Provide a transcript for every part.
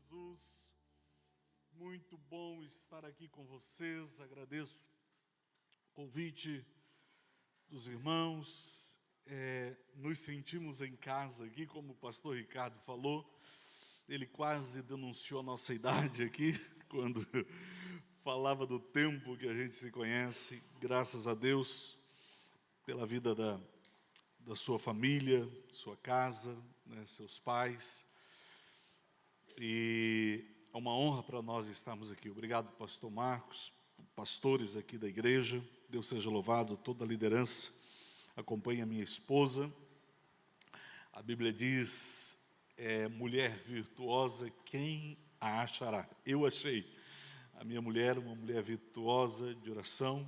Jesus, muito bom estar aqui com vocês. Agradeço o convite dos irmãos. Nos sentimos em casa aqui, como o pastor Ricardo falou. Ele quase denunciou a nossa idade aqui, quando falava do tempo que a gente se conhece. Graças a Deus pela vida da sua família, sua casa, né, seus pais. E é uma honra para nós estarmos aqui. Obrigado, pastor Marcos, pastores aqui da igreja. Deus seja louvado, toda a liderança. Acompanhe a minha esposa. A Bíblia diz, mulher virtuosa, quem a achará? Eu achei a minha mulher, uma mulher virtuosa de oração.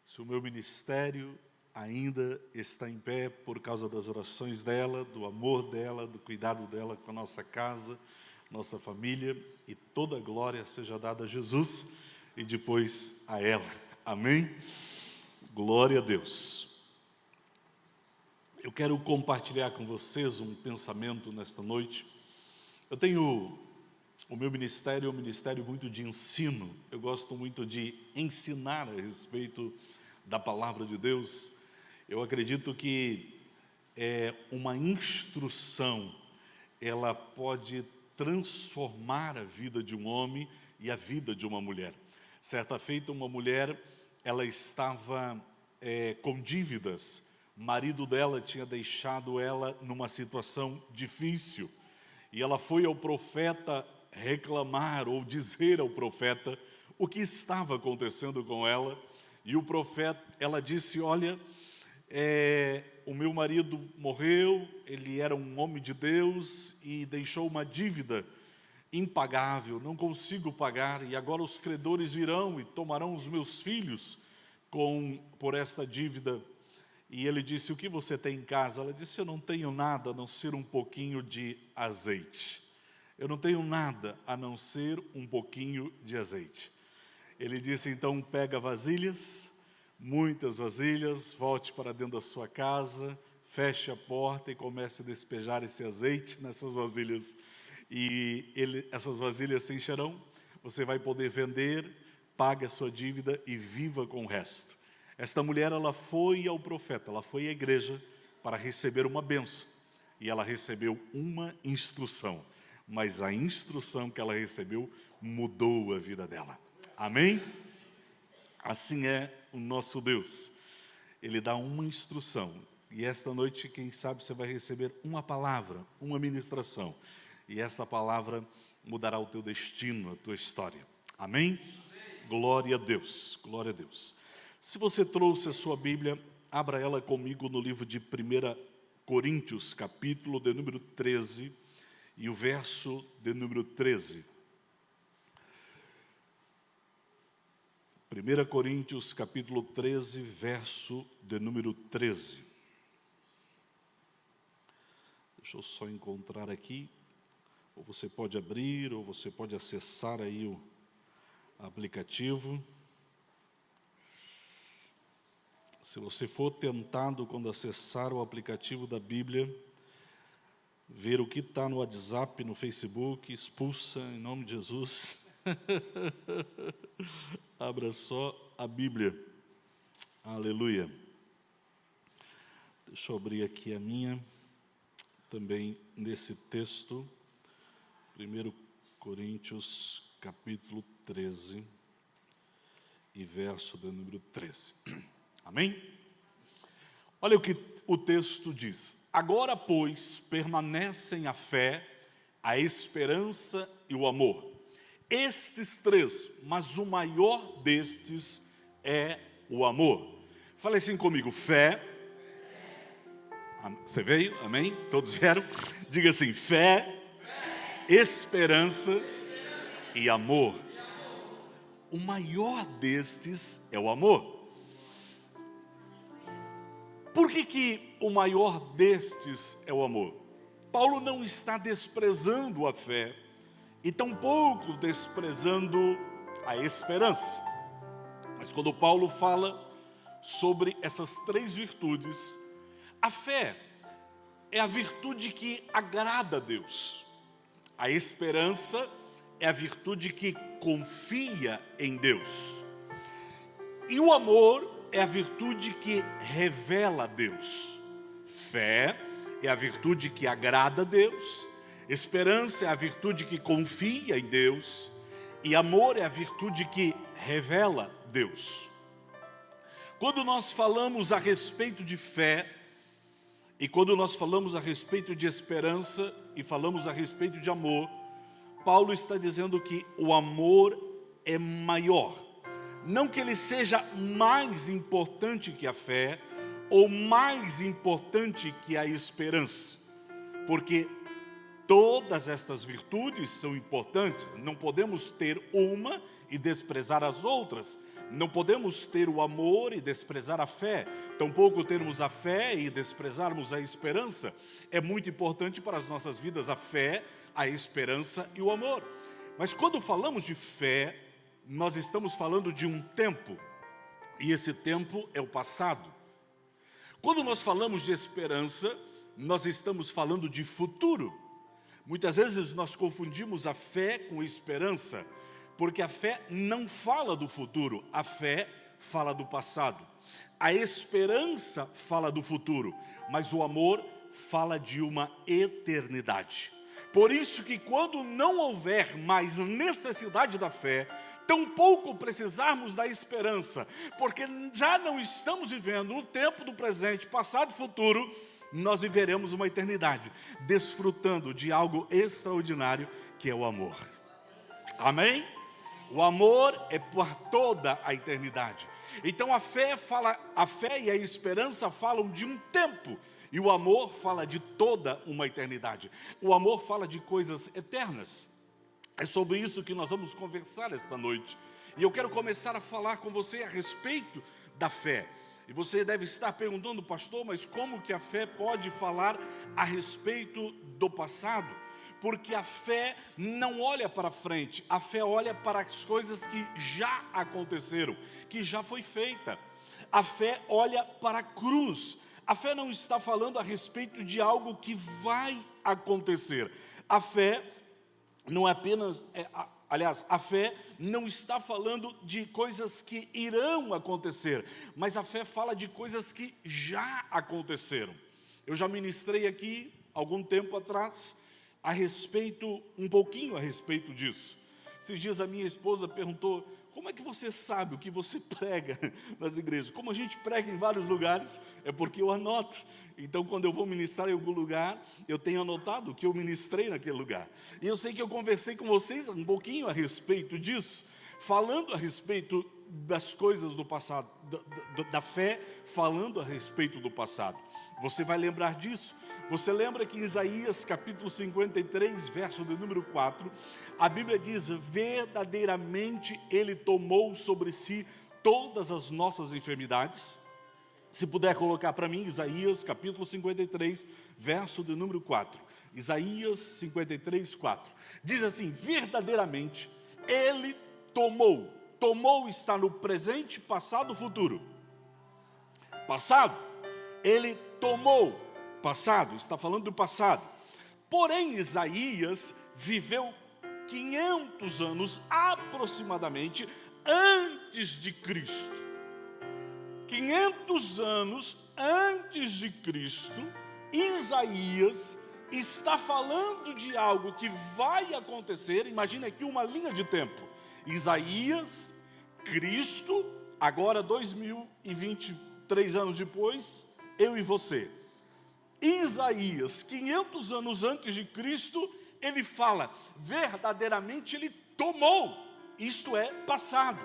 Se o meu ministério ainda está em pé por causa das orações dela, do amor dela, do cuidado dela com a nossa casa, nossa família, e toda a glória seja dada a Jesus e depois a ela. Amém? Glória a Deus. Eu quero compartilhar com vocês um pensamento nesta noite. Eu tenho o meu ministério, é um ministério muito de ensino. Eu gosto muito de ensinar a respeito da palavra de Deus. Eu acredito que uma instrução, ela pode transformar a vida de um homem e a vida de uma mulher. Certa feita, uma mulher, ela estava com dívidas. O marido dela tinha deixado ela numa situação difícil. E ela foi ao profeta reclamar ou dizer ao profeta o que estava acontecendo com ela. E o profeta, ela disse, olha, o meu marido morreu, ele era um homem de Deus e deixou uma dívida impagável, não consigo pagar, e agora os credores virão e tomarão os meus filhos por esta dívida. E ele disse, o que você tem em casa? Ela disse, eu não tenho nada a não ser um pouquinho de azeite. Eu não tenho nada a não ser um pouquinho de azeite. Ele disse, então pega vasilhas, muitas vasilhas, volte para dentro da sua casa, feche a porta e comece a despejar esse azeite nessas vasilhas. E essas vasilhas se encherão, você vai poder vender, pague a sua dívida e viva com o resto. Esta mulher, ela foi ao profeta, ela foi à igreja para receber uma bênção. E ela recebeu uma instrução, mas a instrução que ela recebeu mudou a vida dela. Amém? Assim é o nosso Deus. Ele dá uma instrução. E esta noite, quem sabe, você vai receber uma palavra, uma ministração. E esta palavra mudará o teu destino, a tua história. Amém? Glória a Deus, glória a Deus. Se você trouxe a sua Bíblia, abra ela comigo no livro de 1 Coríntios, capítulo de número 13, e o verso de número 13. 1 Coríntios, capítulo 13, verso de número 13. Deixa eu só encontrar aqui. Ou você pode abrir, ou você pode acessar aí o aplicativo. Se você for tentado, quando acessar o aplicativo da Bíblia, ver o que está no WhatsApp, no Facebook, expulsa em nome de Jesus. Abra só a Bíblia. Aleluia. Deixa eu abrir aqui a minha, também nesse texto. 1 Coríntios, capítulo 13, e verso de número 13. Amém? Olha o que o texto diz. Agora, pois, permanecem a fé, a esperança e o amor. Estes três, mas o maior destes é o amor. Fale assim comigo, fé. Você veio? Amém? Todos vieram? Diga assim, fé, esperança e amor. O maior destes é o amor. Por que o maior destes é o amor? Paulo não está desprezando a fé e tampouco desprezando a esperança. Mas quando Paulo fala sobre essas três virtudes, a fé é a virtude que agrada a Deus. A esperança é a virtude que confia em Deus. E o amor é a virtude que revela a Deus. Fé é a virtude que agrada a Deus. Esperança é a virtude que confia em Deus. E amor é a virtude que revela Deus. Quando nós falamos a respeito de fé, e quando nós falamos a respeito de esperança, e falamos a respeito de amor, Paulo está dizendo que o amor é maior. Não que ele seja mais importante que a fé, ou mais importante que a esperança, porque todas estas virtudes são importantes. Não podemos ter uma e desprezar as outras. Não podemos ter o amor e desprezar a fé. Tampouco termos a fé e desprezarmos a esperança. É muito importante para as nossas vidas a fé, a esperança e o amor. Mas quando falamos de fé, nós estamos falando de um tempo. E esse tempo é o passado. Quando nós falamos de esperança, nós estamos falando de futuro. Muitas vezes nós confundimos a fé com esperança, porque a fé não fala do futuro, a fé fala do passado. A esperança fala do futuro, mas o amor fala de uma eternidade. Por isso que quando não houver mais necessidade da fé, tampouco precisarmos da esperança, porque já não estamos vivendo no tempo do presente, passado e futuro, nós viveremos uma eternidade, desfrutando de algo extraordinário, que é o amor. Amém? O amor é por toda a eternidade. Então a fé e a esperança falam de um tempo, e o amor fala de toda uma eternidade. O amor fala de coisas eternas. É sobre isso que nós vamos conversar esta noite. E eu quero começar a falar com você a respeito da fé. E você deve estar perguntando, pastor, mas como que a fé pode falar a respeito do passado? Porque a fé não olha para frente, a fé olha para as coisas que já aconteceram, que já foi feita. A fé olha para a cruz. A fé não está falando a respeito de algo que vai acontecer. A fé não é apenas, a fé não está falando de coisas que irão acontecer, mas a fé fala de coisas que já aconteceram. Eu já ministrei aqui, algum tempo atrás, um pouquinho a respeito disso. Esses dias a minha esposa perguntou, como é que você sabe o que você prega nas igrejas? Como a gente prega em vários lugares, é porque eu anoto. Então, quando eu vou ministrar em algum lugar, eu tenho anotado o que eu ministrei naquele lugar. E eu sei que eu conversei com vocês um pouquinho a respeito disso, falando a respeito das coisas do passado, da fé, falando a respeito do passado. Você vai lembrar disso. Você lembra que em Isaías capítulo 53, verso de número 4, a Bíblia diz, verdadeiramente Ele tomou sobre si todas as nossas enfermidades? Se puder colocar para mim, Isaías capítulo 53, verso de número 4. Isaías 53, 4. Diz assim, verdadeiramente Ele tomou. Tomou está no presente, passado, futuro. Passado, Ele tomou. Passado, está falando do passado. Porém, Isaías viveu 500 anos aproximadamente antes de Cristo. 500 anos antes de Cristo, Isaías está falando de algo que vai acontecer. Imagina aqui uma linha de tempo. Isaías, Cristo, agora 2023 anos depois, eu e você. Isaías, 500 anos antes de Cristo, ele fala, verdadeiramente ele tomou, isto é, passado,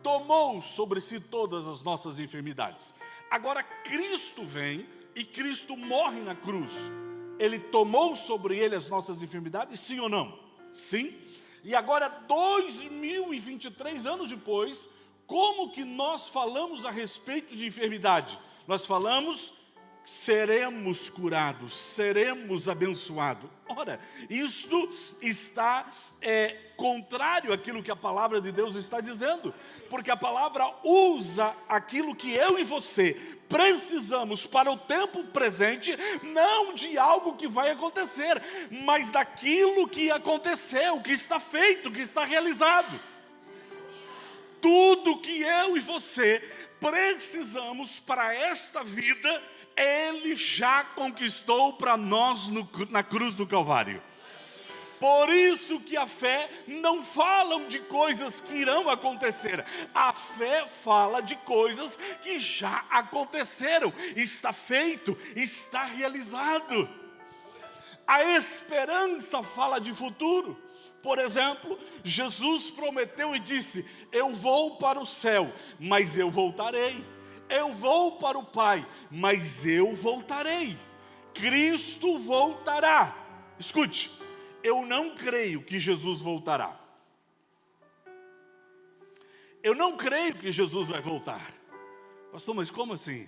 tomou sobre si todas as nossas enfermidades. Agora Cristo vem e Cristo morre na cruz. Ele tomou sobre ele as nossas enfermidades, sim ou não? Sim. E agora, 2023 anos depois, como que nós falamos a respeito de enfermidade? Nós falamos, seremos curados, seremos abençoados. Ora, isto está contrário àquilo que a palavra de Deus está dizendo, porque a palavra usa aquilo que eu e você precisamos para o tempo presente, não de algo que vai acontecer, mas daquilo que aconteceu, que está feito, que está realizado. Tudo que eu e você precisamos para esta vida, Ele já conquistou para nós na cruz do Calvário. Por isso que a fé não fala de coisas que irão acontecer. A fé fala de coisas que já aconteceram. Está feito, está realizado. A esperança fala de futuro. Por exemplo, Jesus prometeu e disse: eu vou para o céu, mas eu voltarei. Eu vou para o Pai, mas eu voltarei. Cristo voltará. Escute, eu não creio que Jesus voltará. Eu não creio que Jesus vai voltar. Pastor, mas como assim?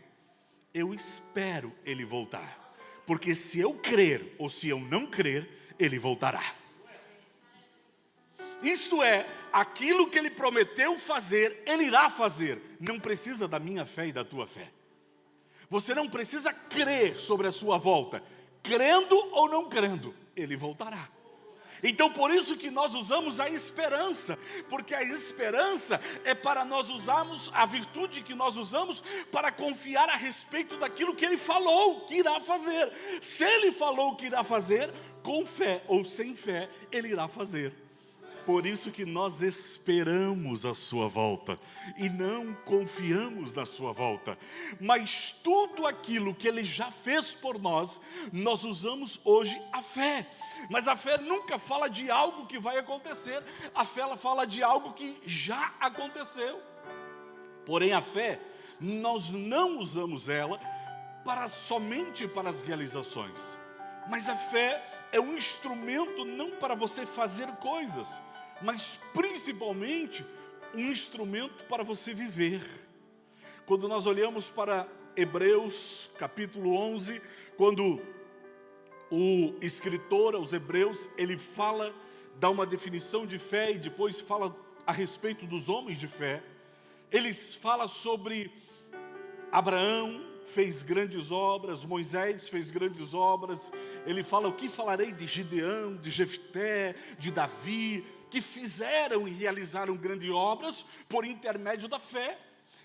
Eu espero Ele voltar. Porque se eu crer ou se eu não crer, Ele voltará. Isto é, aquilo que Ele prometeu fazer, Ele irá fazer. Não precisa da minha fé e da tua fé. Você não precisa crer sobre a sua volta. Crendo ou não crendo, Ele voltará. Então por isso que nós usamos a esperança, porque a esperança é para nós usarmos, a virtude que nós usamos para confiar a respeito daquilo que Ele falou que irá fazer. Se Ele falou que irá fazer, com fé ou sem fé, Ele irá fazer. Por isso que nós esperamos a sua volta e não confiamos na sua volta. Mas tudo aquilo que Ele já fez por nós, nós usamos hoje a fé. Mas a fé nunca fala de algo que vai acontecer. A fé ela fala de algo que já aconteceu. Porém a fé, nós não usamos ela somente para as realizações. Mas a fé é um instrumento não para você fazer coisas, mas principalmente um instrumento para você viver. Quando nós olhamos para Hebreus capítulo 11, quando o escritor aos Hebreus, ele dá uma definição de fé e depois fala a respeito dos homens de fé. Ele fala sobre Abraão, fez grandes obras, Moisés fez grandes obras. Ele fala: o que falarei de Gideão, de Jefté, de Davi, que fizeram e realizaram grandes obras por intermédio da fé.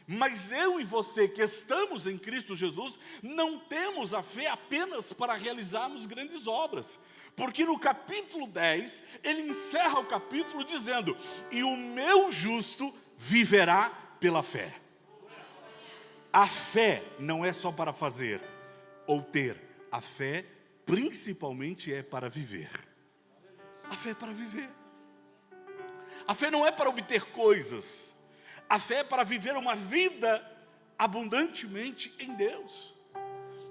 Mas eu e você que estamos em Cristo Jesus, não temos a fé apenas para realizarmos grandes obras. Porque no capítulo 10, ele encerra o capítulo dizendo: e o meu justo viverá pela fé. A fé não é só para fazer ou ter. A fé principalmente é para viver. A fé é para viver. A fé não é para obter coisas. A fé é para viver uma vida abundantemente em Deus.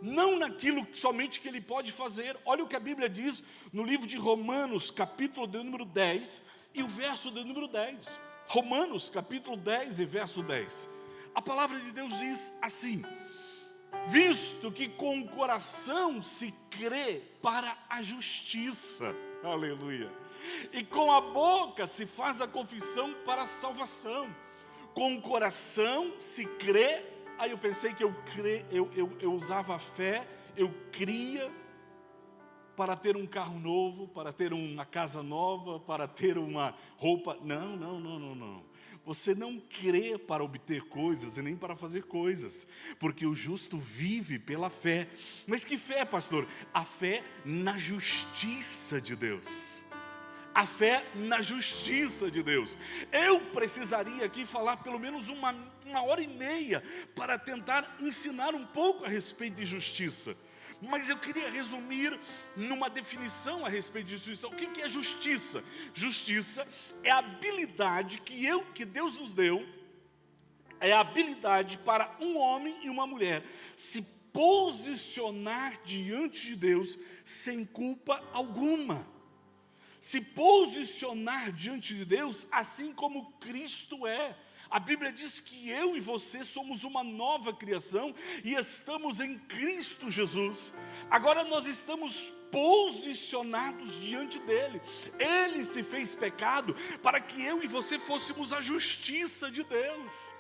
Não naquilo somente que Ele pode fazer. Olha o que a Bíblia diz no livro de Romanos, capítulo de número 10 e o verso de número 10. Romanos, capítulo 10 e verso 10. A palavra de Deus diz assim: visto que com o coração se crê para a justiça, aleluia, e com a boca se faz a confissão para a salvação. Com o coração se crê. Aí eu pensei que eu usava a fé, eu cria para ter um carro novo, para ter uma casa nova, para ter uma roupa. Não. Você não crê para obter coisas e nem para fazer coisas, porque o justo vive pela fé. Mas que fé, pastor? A fé na justiça de Deus. A fé na justiça de Deus. Eu precisaria aqui falar pelo menos uma hora e meia para tentar ensinar um pouco a respeito de justiça. Mas eu queria resumir numa definição a respeito de justiça. O que é justiça? Justiça é a habilidade que Deus nos deu, é a habilidade para um homem e uma mulher se posicionar diante de Deus sem culpa alguma. Se posicionar diante de Deus assim como Cristo é. A Bíblia diz que eu e você somos uma nova criação e estamos em Cristo Jesus. Agora nós estamos posicionados diante dEle. Ele se fez pecado para que eu e você fôssemos a justiça de Deus.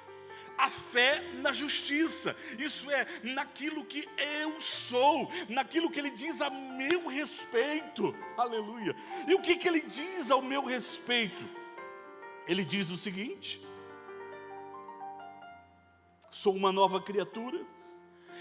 a fé na justiça, isso é, naquilo que eu sou, naquilo que Ele diz a meu respeito, aleluia. E o que Ele diz ao meu respeito? Ele diz o seguinte: sou uma nova criatura.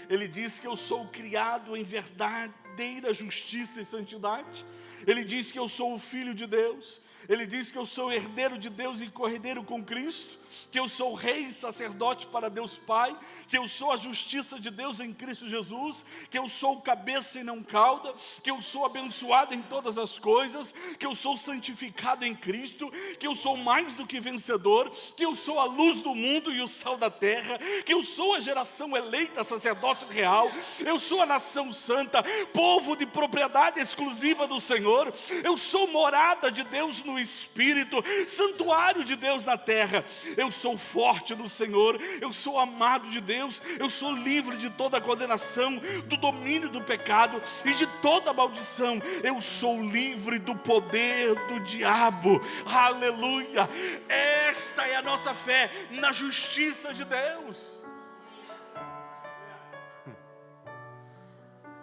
Ele diz que eu sou criado em verdadeira justiça e santidade. Ele diz que eu sou o Filho de Deus. Ele diz que eu sou herdeiro de Deus e cordeiro com Cristo, que eu sou rei e sacerdote para Deus Pai, que eu sou a justiça de Deus em Cristo Jesus, que eu sou cabeça e não cauda, que eu sou abençoado em todas as coisas, que eu sou santificado em Cristo, que eu sou mais do que vencedor, que eu sou a luz do mundo e o sal da terra, que eu sou a geração eleita, sacerdócio real, eu sou a nação santa, povo de propriedade exclusiva do Senhor, eu sou morada de Deus no Espírito, santuário de Deus na terra. Eu sou forte no Senhor, eu sou amado de Deus, eu sou livre de toda a condenação, do domínio do pecado e de toda a maldição. Eu sou livre do poder do diabo, aleluia. Esta é a nossa fé na justiça de Deus.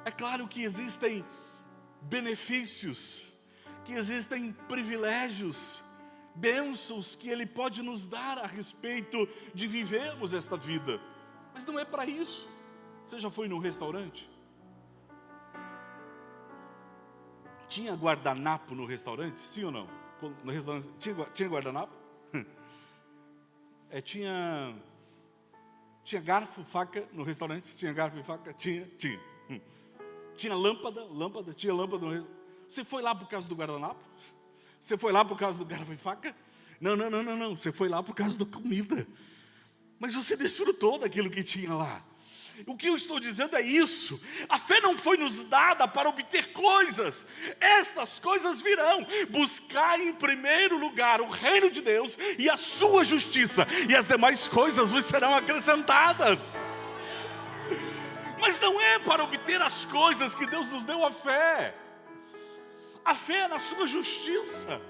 É claro que existem benefícios, que existem privilégios, bênçãos que Ele pode nos dar a respeito de vivermos esta vida, mas não é para isso. Você já foi num restaurante? Tinha guardanapo no restaurante? Sim ou não? No restaurante tinha guardanapo? Tinha garfo, faca no restaurante? Tinha garfo e faca? Tinha. Tinha lâmpada tinha lâmpada no restaurante. Você foi lá por causa do guardanapo? Você foi lá por causa do garfo e faca? Não. Você foi lá por causa da comida. Mas você desfrutou daquilo que tinha lá. O que eu estou dizendo é isso. A fé não foi nos dada para obter coisas. Estas coisas virão. Buscar em primeiro lugar o reino de Deus e a sua justiça, e as demais coisas vos serão acrescentadas. Mas não é para obter as coisas que Deus nos deu a fé. A fé é na sua justiça.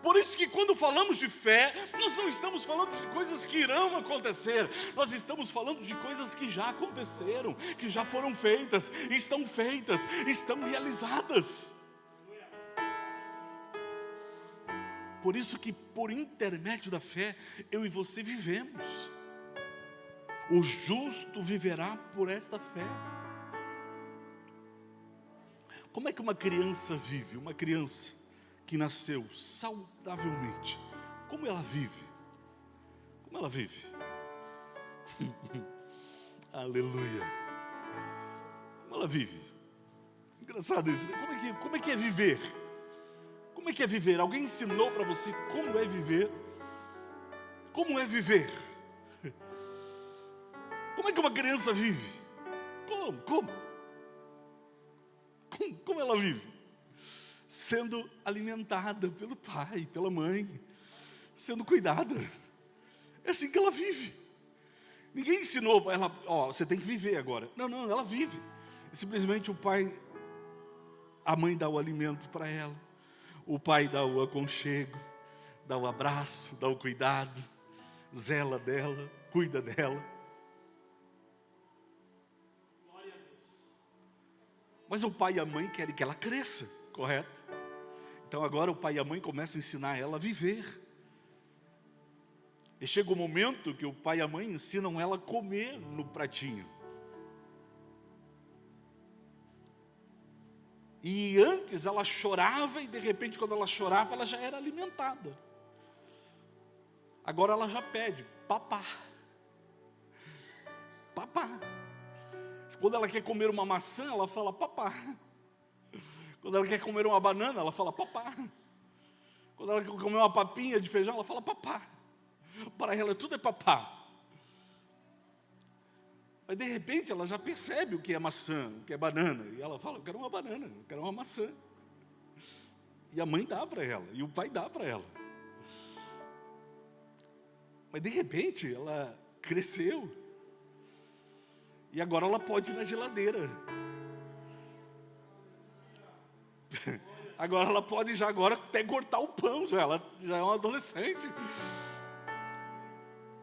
Por isso que quando falamos de fé, nós não estamos falando de coisas que irão acontecer. Nós estamos falando de coisas que já aconteceram, que já foram feitas, estão realizadas. Por isso que por intermédio da fé, eu e você vivemos. O justo viverá por esta fé. Como é que uma criança vive? Uma criança que nasceu saudavelmente, como ela vive? Como ela vive? Aleluia. Como ela vive? Engraçado isso, né? Como é que é viver? Como é que é viver? Alguém ensinou para você como é viver? Como é viver? Como é que uma criança vive? Como ela vive? Sendo alimentada pelo pai, pela mãe, sendo cuidada. É assim que ela vive. Ninguém ensinou para ela, você tem que viver agora. Não, ela vive. Simplesmente a mãe dá o alimento para ela, o pai dá o aconchego, dá o abraço, dá o cuidado, zela dela, cuida dela. Mas o pai e a mãe querem que ela cresça, correto? Então agora o pai e a mãe começam a ensinar ela a viver. E chega o momento que o pai e a mãe ensinam ela a comer no pratinho. E antes ela chorava e de repente quando ela chorava ela já era alimentada. Agora ela já pede, papá. Papá. Quando ela quer comer uma maçã, ela fala papá. Quando ela quer comer uma banana, ela fala papá. Quando ela quer comer uma papinha de feijão, ela fala papá. Para ela tudo é papá. Mas de repente ela já percebe o que é maçã, o que é banana. E ela fala, eu quero uma banana, eu quero uma maçã. E a mãe dá para ela, e o pai dá para ela. Mas de repente ela cresceu. E agora ela pode ir na geladeira. Agora ela pode até cortar o pão, ela já é uma adolescente.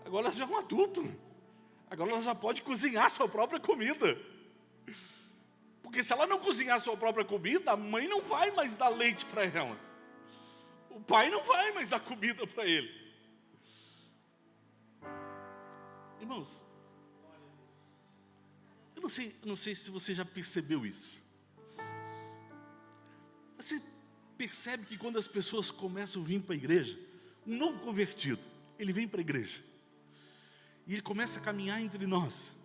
Agora ela já é um adulto. Agora ela já pode cozinhar sua própria comida. Porque se ela não cozinhar sua própria comida, a mãe não vai mais dar leite para ela. O pai não vai mais dar comida para ele. Irmãos, eu não sei se você já percebeu isso. Você percebe que quando as pessoas começam a vir para a igreja, um novo convertido, ele vem para a igreja. E ele começa a caminhar entre nós.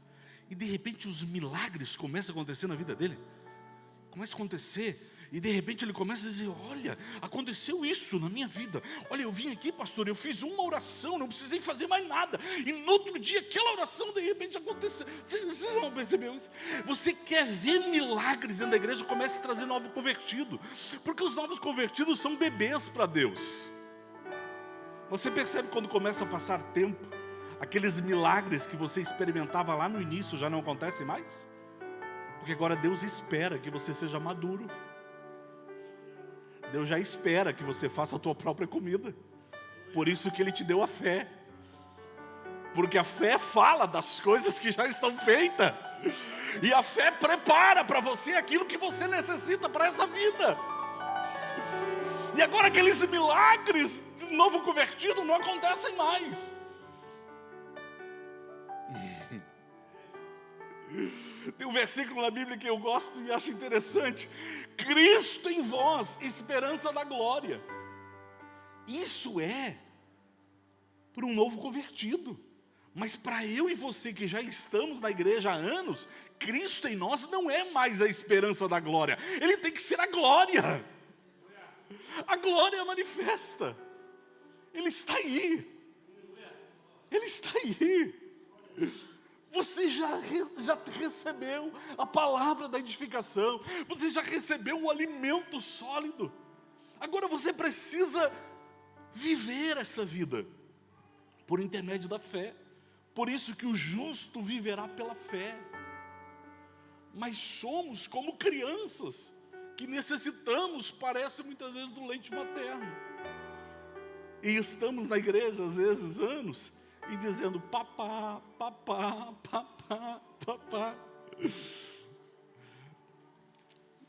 E de repente os milagres começam a acontecer na vida dele. Começa a acontecer. E de repente ele começa a dizer, olha, aconteceu isso na minha vida. Olha, eu vim aqui, pastor, eu fiz uma oração, não precisei fazer mais nada. E no outro dia aquela oração de repente aconteceu. Vocês não perceberam isso? Você quer ver milagres dentro da igreja, comece a trazer novo convertido. Porque os novos convertidos são bebês para Deus. Você percebe quando começa a passar tempo, aqueles milagres que você experimentava lá no início já não acontecem mais? Porque agora Deus espera que você seja maduro. Deus já espera que você faça a tua própria comida. Por isso que Ele te deu a fé. Porque a fé fala das coisas que já estão feitas. E a fé prepara para você aquilo que você necessita para essa vida. E agora aqueles milagres de novo convertido não acontecem mais. Tem um versículo na Bíblia que eu gosto e acho interessante. Cristo em vós, esperança da glória. Isso é para um novo convertido. Mas para eu e você que já estamos na igreja há anos, Cristo em nós não é mais a esperança da glória. Ele tem que ser a glória. A glória manifesta. Ele está aí. Ele está aí. Você já recebeu a palavra da edificação. Você já recebeu o alimento sólido. Agora você precisa viver essa vida por intermédio da fé. Por isso que o justo viverá pela fé. Mas somos como crianças que necessitamos, parece muitas vezes, do leite materno. E estamos na igreja, às vezes, anos, e dizendo, papá, papá, papá, papá.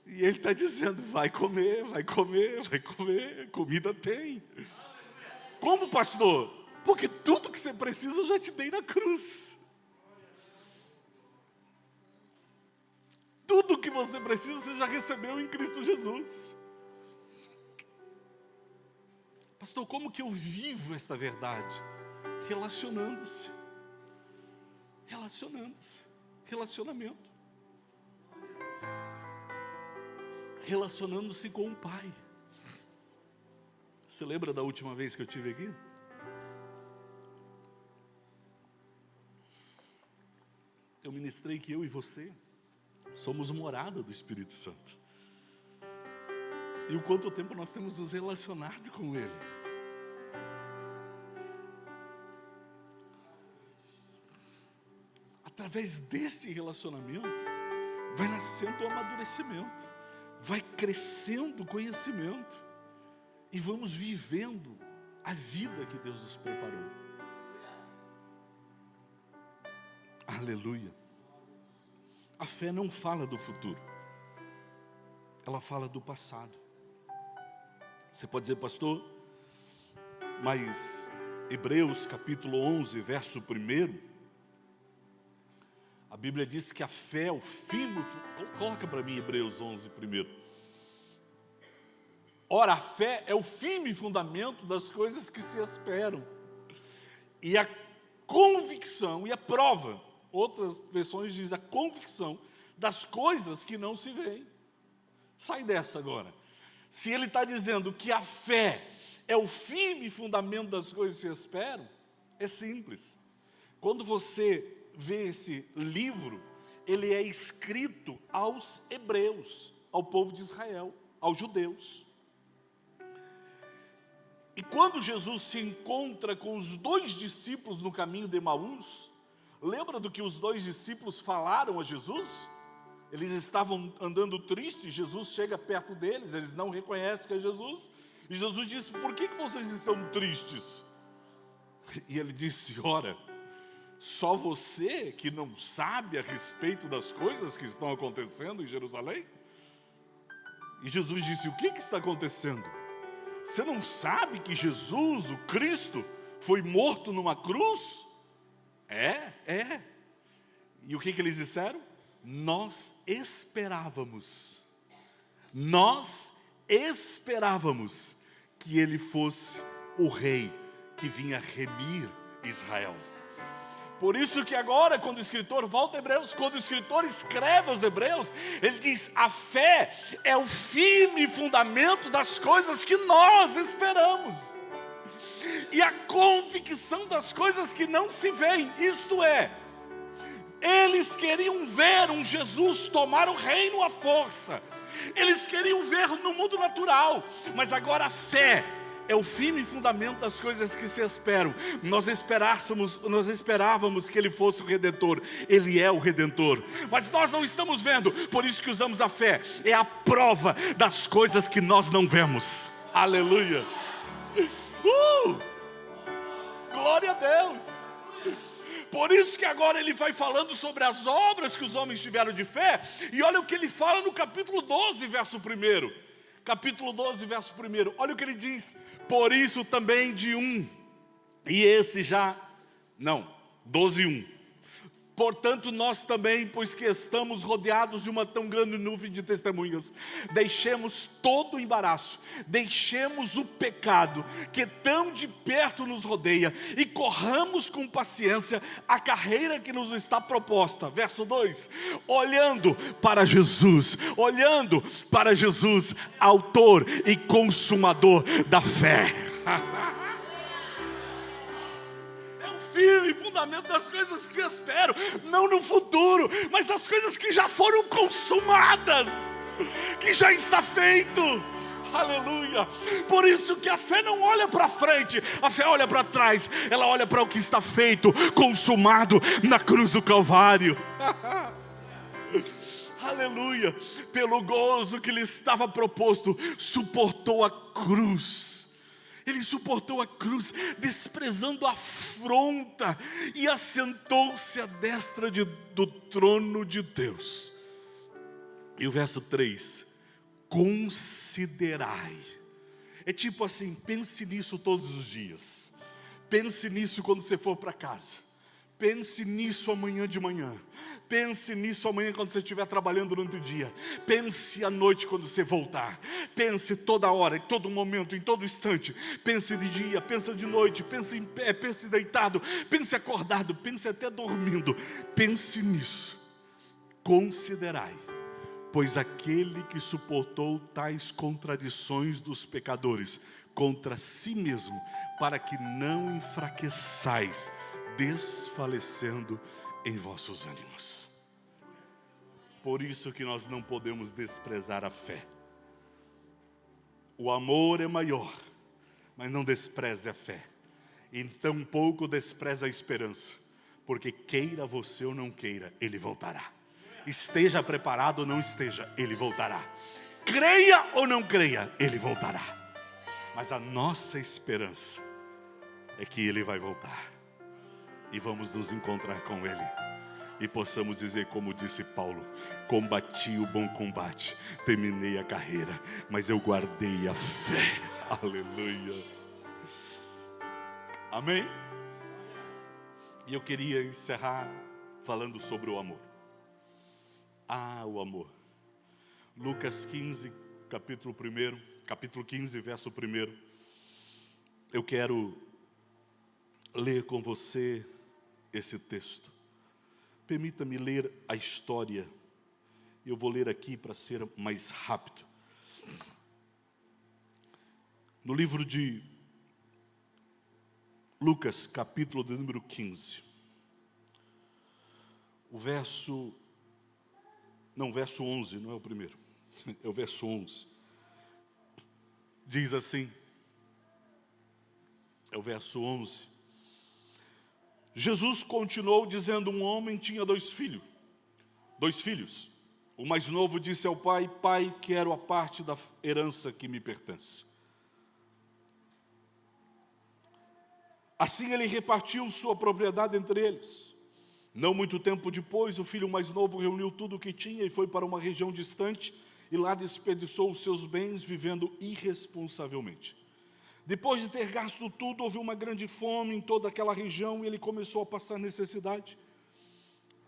E ele está dizendo, vai comer, vai comer, vai comer, comida tem. Como, pastor? Porque tudo que você precisa eu já te dei na cruz. Tudo que você precisa você já recebeu em Cristo Jesus. Pastor, como que eu vivo esta verdade? Relacionando-se. Relacionando-se. Relacionamento. Relacionando-se com o Pai. Você lembra da última vez que eu estive aqui? Eu ministrei que eu e você somos morada do Espírito Santo. E o quanto tempo nós temos nos relacionado com Ele. Através desse relacionamento, vai nascendo o amadurecimento, vai crescendo o conhecimento, e vamos vivendo a vida que Deus nos preparou. Aleluia. A fé não fala do futuro, ela fala do passado. Você pode dizer, pastor, mas Hebreus capítulo 11, verso 1, a Bíblia diz que a fé é o firme... Coloca para mim Hebreus 11 primeiro. Ora, a fé é o firme fundamento das coisas que se esperam. E a convicção e a prova, outras versões dizem a convicção das coisas que não se veem. Sai dessa agora. Se ele está dizendo que a fé é o firme fundamento das coisas que se esperam, é simples. Quando você vê esse livro, ele é escrito aos hebreus, ao povo de Israel, aos judeus. E quando Jesus se encontra com os 2 discípulos no caminho de Emaús, lembra do que os 2 discípulos falaram a Jesus? Eles estavam andando tristes, Jesus chega perto deles, eles não reconhecem que é Jesus, e Jesus disse, por que vocês estão tristes? E ele disse: ora, só você que não sabe a respeito das coisas que estão acontecendo em Jerusalém? E Jesus disse: o que está acontecendo? Você não sabe que Jesus, o Cristo, foi morto numa cruz? É. E o que eles disseram? Nós esperávamos que ele fosse o rei que vinha remir Israel. Por isso que agora, quando o escritor volta a Hebreus, quando o escritor escreve aos Hebreus, ele diz: a fé é o firme fundamento das coisas que nós esperamos, e a convicção das coisas que não se veem. Isto é, eles queriam ver um Jesus tomar o reino à força, eles queriam ver no mundo natural, mas agora a fé é o firme fundamento das coisas que se esperam. Nós esperávamos que ele fosse o Redentor. Ele é o Redentor, mas nós não estamos vendo. Por isso que usamos a fé. É a prova das coisas que nós não vemos. Aleluia. Glória a Deus. Por isso que agora ele vai falando sobre as obras que os homens tiveram de fé. E olha o que ele fala no capítulo 12, verso 1. Capítulo 12, verso 1. Olha o que ele diz: por isso também de um, e esse já, não, 12:1. Portanto nós também, pois que estamos rodeados de uma tão grande nuvem de testemunhas, deixemos todo o embaraço, deixemos o pecado que tão de perto nos rodeia, e corramos com paciência a carreira que nos está proposta. Verso 2, olhando para Jesus, autor e consumador da fé. Firme fundamento das coisas que espero, não no futuro, mas das coisas que já foram consumadas, que já está feito. Aleluia. Por isso que a fé não olha para frente, a fé olha para trás. Ela olha para o que está feito, consumado na cruz do Calvário. Aleluia. Pelo gozo que lhe estava proposto, suportou a cruz. Ele suportou a cruz, desprezando a afronta, e assentou-se à destra do trono de Deus. E o verso 3, considerai. É tipo assim, pense nisso todos os dias. Pense nisso quando você for para casa. Pense nisso amanhã de manhã. Pense nisso amanhã quando você estiver trabalhando durante o dia. Pense à noite quando você voltar. Pense toda hora, em todo momento, em todo instante. Pense de dia, pense de noite, pense em pé, pense deitado, pense acordado, pense até dormindo. Pense nisso. Considerai, pois aquele que suportou tais contradições dos pecadores contra si mesmo, para que não enfraqueçais, desfalecendo em vossos ânimos. Por isso que nós não podemos desprezar a fé. O amor é maior, mas não despreze a fé. E tampouco despreze a esperança, porque queira você ou não queira, ele voltará. Esteja preparado ou não esteja, ele voltará. Creia ou não creia, ele voltará. Mas a nossa esperança é que ele vai voltar, e vamos nos encontrar com ele, e possamos dizer como disse Paulo: combati o bom combate, terminei a carreira, mas eu guardei a fé. Aleluia. Amém? E eu queria encerrar falando sobre o amor. O amor. Lucas 15, capítulo 15, verso 1. Eu quero ler com você esse texto. Permita-me ler a história. Eu vou ler aqui para ser mais rápido. No livro de Lucas, capítulo de número 15. Verso 11, não é o primeiro. É o verso 11. Diz assim. É o verso 11. Jesus continuou dizendo: um homem tinha dois filhos. O mais novo disse ao pai: pai, quero a parte da herança que me pertence. Assim ele repartiu sua propriedade entre eles. Não muito tempo depois, o filho mais novo reuniu tudo o que tinha e foi para uma região distante e lá desperdiçou os seus bens vivendo irresponsavelmente. Depois de ter gasto tudo, houve uma grande fome em toda aquela região e ele começou a passar necessidade.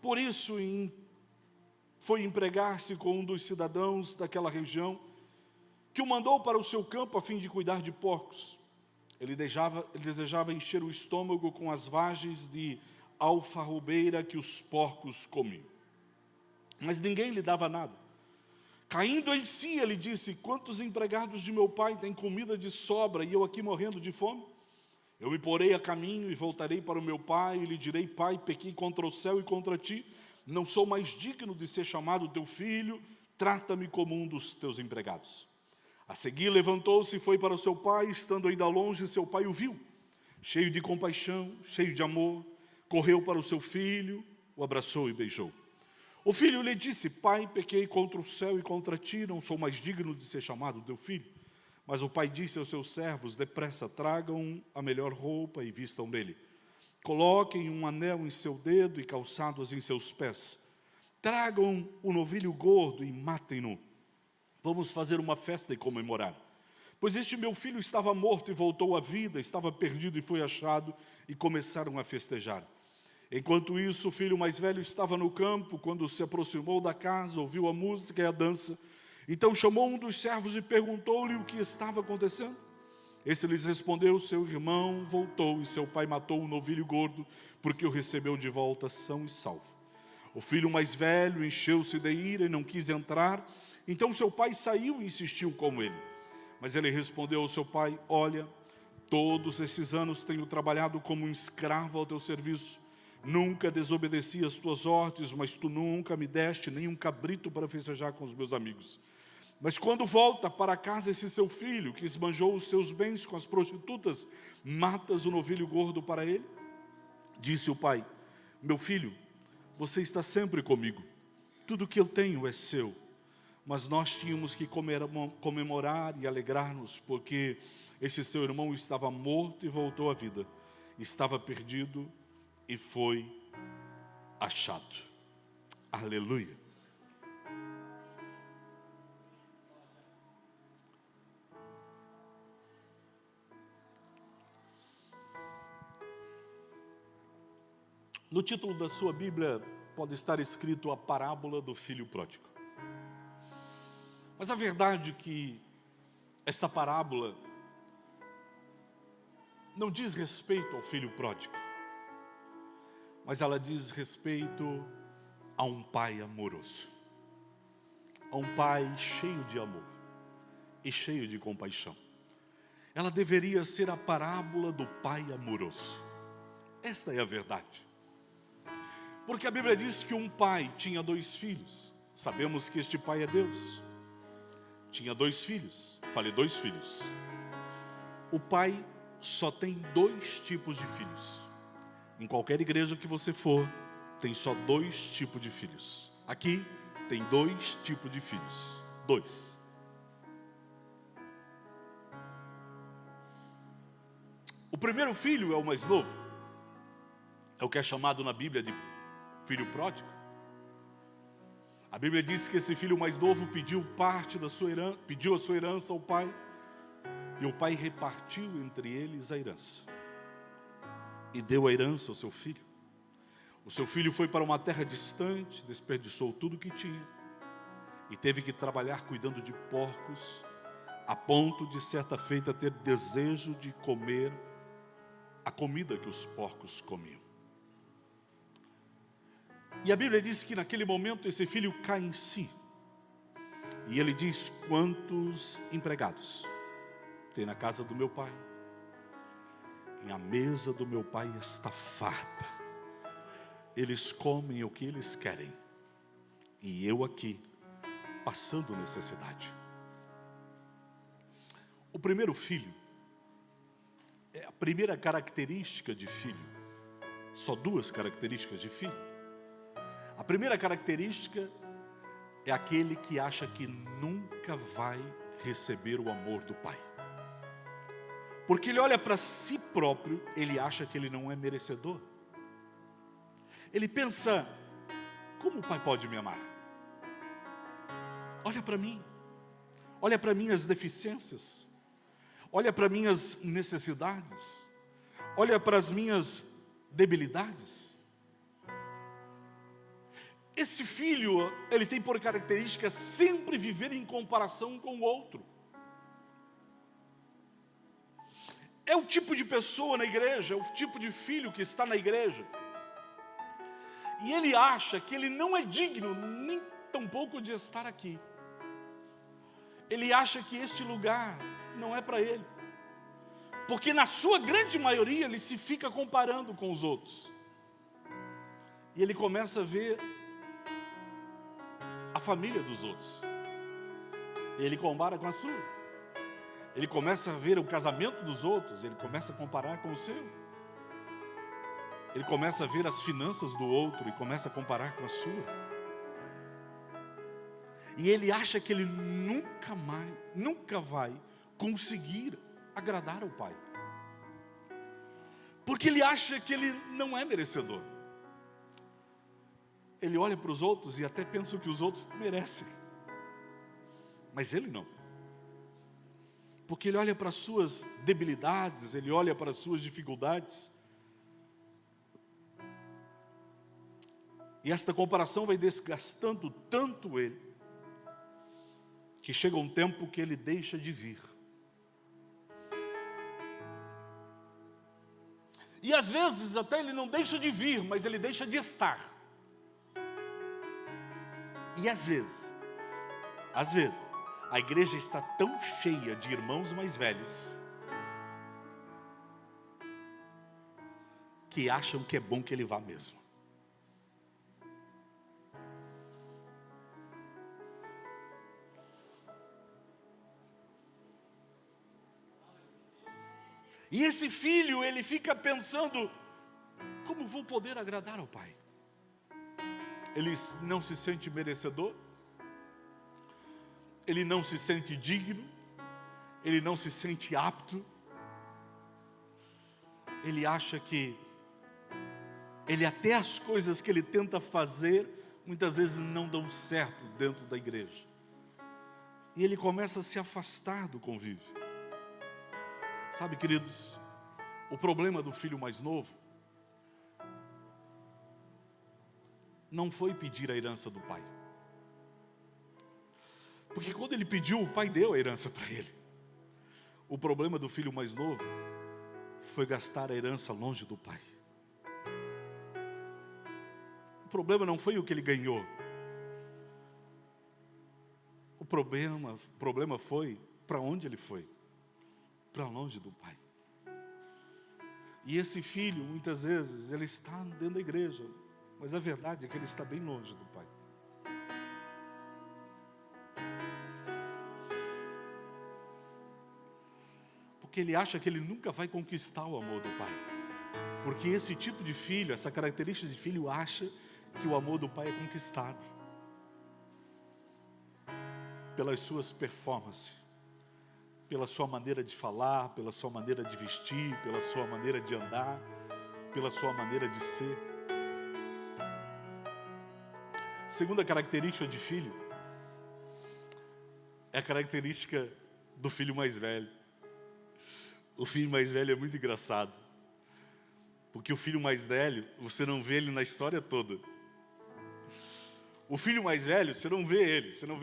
Por isso, foi empregar-se com um dos cidadãos daquela região, que o mandou para o seu campo a fim de cuidar de porcos. Ele desejava encher o estômago com as vagens de alfarrobeira que os porcos comiam. Mas ninguém lhe dava nada. Caindo em si, ele disse: quantos empregados de meu pai têm comida de sobra e eu aqui morrendo de fome? Eu me porei a caminho e voltarei para o meu pai e lhe direi: pai, pequei contra o céu e contra ti, não sou mais digno de ser chamado teu filho, trata-me como um dos teus empregados. A seguir levantou-se e foi para o seu pai, estando ainda longe, seu pai o viu, cheio de compaixão, cheio de amor, correu para o seu filho, o abraçou e beijou. O filho lhe disse: pai, pequei contra o céu e contra ti, não sou mais digno de ser chamado teu filho. Mas o pai disse aos seus servos: depressa, tragam a melhor roupa e vistam nele. Coloquem um anel em seu dedo e calçados em seus pés. Tragam um novilho gordo e matem-no. Vamos fazer uma festa e comemorar. Pois este meu filho estava morto e voltou à vida, estava perdido e foi achado, e começaram a festejar. Enquanto isso, o filho mais velho estava no campo. Quando se aproximou da casa, ouviu a música e a dança. Então chamou um dos servos e perguntou-lhe o que estava acontecendo. Esse lhes respondeu: seu irmão voltou e seu pai matou o novilho gordo, porque o recebeu de volta são e salvo. O filho mais velho encheu-se de ira e não quis entrar. Então seu pai saiu e insistiu com ele. Mas ele respondeu ao seu pai: olha, todos esses anos tenho trabalhado como um escravo ao teu serviço. Nunca desobedeci às tuas ordens, mas tu nunca me deste nem um cabrito para festejar com os meus amigos. Mas quando volta para casa esse seu filho, que esbanjou os seus bens com as prostitutas, matas o novilho gordo para ele? Disse o pai: meu filho, você está sempre comigo. Tudo que eu tenho é seu. Mas nós tínhamos que comemorar e alegrar-nos, porque esse seu irmão estava morto e voltou à vida. Estava perdido e foi achado. Aleluia. No título da sua Bíblia pode estar escrito a parábola do filho pródigo. Mas a verdade é que esta parábola não diz respeito ao filho pródigo, mas ela diz respeito a um pai amoroso, a um pai cheio de amor e cheio de compaixão. Ela deveria ser a parábola do pai amoroso. Esta é a verdade. Porque a Bíblia diz que um pai tinha 2 filhos. Sabemos que este pai é Deus. Tinha 2 filhos. Falei 2 filhos. O pai só tem 2 tipos de filhos. Em qualquer igreja que você for, tem só 2 tipos de filhos. Aqui tem 2 tipos de filhos. 2. O primeiro filho é o mais novo. É o que é chamado na Bíblia de filho pródigo. A Bíblia diz que esse filho mais novo pediu parte da sua herança, pediu a sua herança ao pai, e o pai repartiu entre eles a herança e deu a herança ao seu filho. O seu filho foi para uma terra distante, desperdiçou tudo o que tinha e teve que trabalhar cuidando de porcos, a ponto de certa feita ter desejo de comer a comida que os porcos comiam. E a Bíblia diz que naquele momento esse filho cai em si. E ele diz: quantos empregados tem na casa do meu pai? E a mesa do meu pai está farta. Eles comem o que eles querem. E eu aqui, passando necessidade. O primeiro filho, é a primeira característica de filho. Só 2 características de filho. A primeira característica é aquele que acha que nunca vai receber o amor do pai. Porque ele olha para si próprio, ele acha que ele não é merecedor. Ele pensa, como o pai pode me amar? Olha para mim, olha para minhas deficiências, olha para minhas necessidades, olha para as minhas debilidades. Esse filho, ele tem por característica sempre viver em comparação com o outro. É o tipo de pessoa na igreja, é o tipo de filho que está na igreja. E ele acha que ele não é digno, nem tampouco de estar aqui. Ele acha que este lugar não é para ele. Porque na sua grande maioria ele se fica comparando com os outros. E ele começa a ver a família dos outros. Ele compara com a sua. Ele começa a ver o casamento dos outros, ele começa a comparar com o seu. Ele começa a ver as finanças do outro e começa a comparar com a sua. E ele acha que ele nunca vai conseguir agradar ao Pai. Porque ele acha que ele não é merecedor. Ele olha para os outros e até pensa que os outros merecem. Mas ele não. Porque ele olha para as suas debilidades, ele olha para as suas dificuldades. E esta comparação vai desgastando tanto ele, que chega um tempo que ele deixa de vir. E às vezes até ele não deixa de vir, mas ele deixa de estar. E às vezes, a igreja está tão cheia de irmãos mais velhos, que acham que é bom que ele vá mesmo. E esse filho, ele fica pensando, como vou poder agradar ao pai? Ele não se sente merecedor, ele não se sente digno, ele não se sente apto, ele acha que até as coisas que ele tenta fazer, muitas vezes não dão certo dentro da igreja. E ele começa a se afastar do convívio. Sabe, queridos, o problema do filho mais novo não foi pedir a herança do pai. Porque quando ele pediu, o pai deu a herança para ele. O problema do filho mais novo foi gastar a herança longe do pai. O problema não foi o que ele ganhou. O problema foi para onde ele foi. Para longe do pai. E esse filho, muitas vezes, ele está dentro da igreja, mas a verdade é que ele está bem longe do pai. Porque ele acha que ele nunca vai conquistar o amor do pai. Porque esse tipo de filho, essa característica de filho, acha que o amor do pai é conquistado pelas suas performances, pela sua maneira de falar, pela sua maneira de vestir, pela sua maneira de andar, pela sua maneira de ser. Segunda característica de filho é a característica do filho mais velho. O filho mais velho é muito engraçado, porque o filho mais velho, você não vê ele na história toda. O filho mais velho, você não vê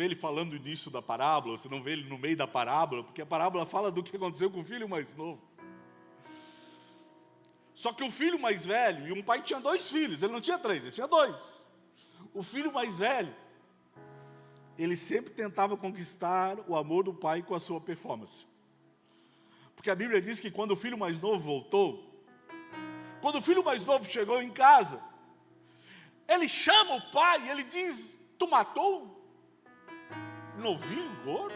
ele falando no início da parábola, você não vê ele no meio da parábola, porque a parábola fala do que aconteceu com o filho mais novo. Só que o filho mais velho, e um pai tinha 2 filhos, ele não tinha 3, ele tinha 2. O filho mais velho, ele sempre tentava conquistar o amor do pai com a sua performance. Porque a Bíblia diz que quando o filho mais novo voltou, quando o filho mais novo chegou em casa, ele chama o pai e ele diz, tu matou o novinho gordo?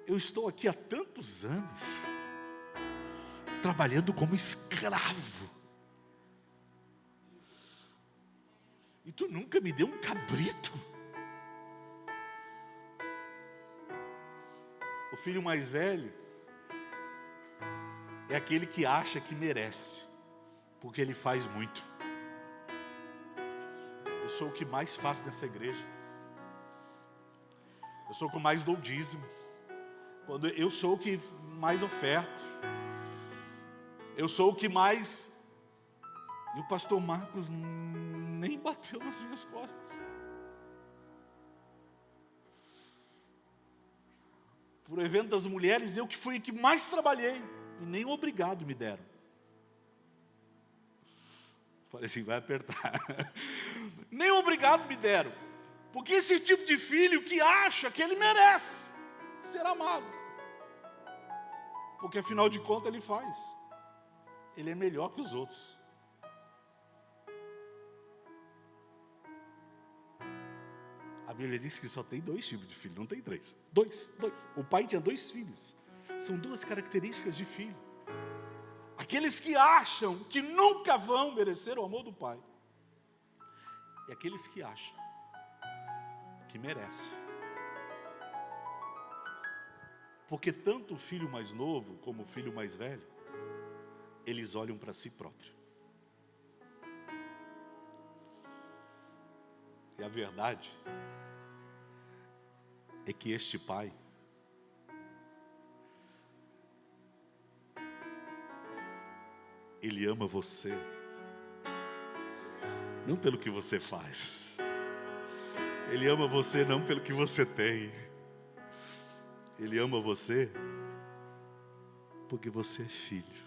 Eu estou aqui há tantos anos, trabalhando como escravo, e tu nunca me deu um cabrito? O filho mais velho é aquele que acha que merece, porque ele faz muito. Eu sou o que mais faço nessa igreja. Eu sou o que mais dou dízimo. Eu sou o que mais oferto. Eu sou o que mais... E o pastor Marcos nem bateu nas minhas costas. Por evento das mulheres, eu que fui o que mais trabalhei. E nem obrigado me deram. Falei assim, vai apertar. Nem obrigado me deram. Porque esse tipo de filho que acha que ele merece ser amado. Porque afinal de contas ele faz. Ele é melhor que os outros. A Bíblia diz que só tem 2 tipos de filho, não tem 3. 2. O pai tinha 2 filhos. São 2 características de filho. Aqueles que acham que nunca vão merecer o amor do pai. E aqueles que acham que merecem. Porque tanto o filho mais novo como o filho mais velho, eles olham para si próprio. E a verdade é que este pai ele ama você não pelo que você faz. Ele ama você não pelo que você tem. Ele ama você porque você é filho.